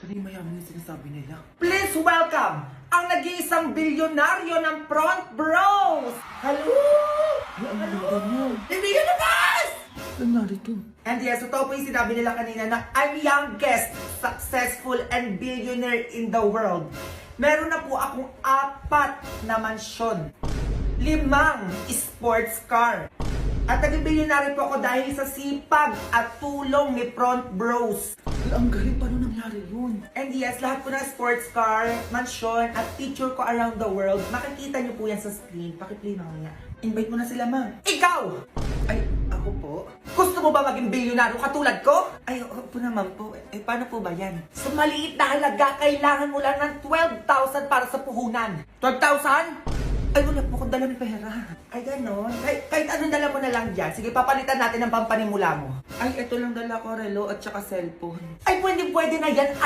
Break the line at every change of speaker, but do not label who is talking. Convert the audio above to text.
Ano yung mayaman yung sinasabi nila?
Please welcome ang nag-iisang bilyonaryo ng Front Bros! Hello!
Ay, ang ganda niya.
Hindi yun labas!
Ano narito?
And yes, totoo po yung sinabi nila kanina na I'm youngest, successful, and billionaire in the world. Meron na po akong 4 na mansyon, 5 sports car. At naging bilyonaryo po ako dahil sa sipag at tulong ni Front Bros.
Ay, ang galing. Paano nangyari yun?
And yes, lahat po ng sports car, mansyon, at picture ko around the world, makikita niyo po yan sa screen. Pakiplay mamaya. Invite mo na sila, ma'am. Ikaw!
Ay, ako po?
Gusto mo ba maging bilyonaryo katulad ko?
Ay, oo po naman po. Eh, paano po ba yan?
Sa maliit na halaga, kailangan mo lang ng 12,000 para sa puhunan. 12,000?
Ay, wala po akong dala ng pera.
Ay, ganon. Kahit anong dala mo na lang dyan. Sige, papalitan natin ang pampanimula mo.
Ay, ito lang dala ko, relo at saka cellphone.
Ay, pwede na yan.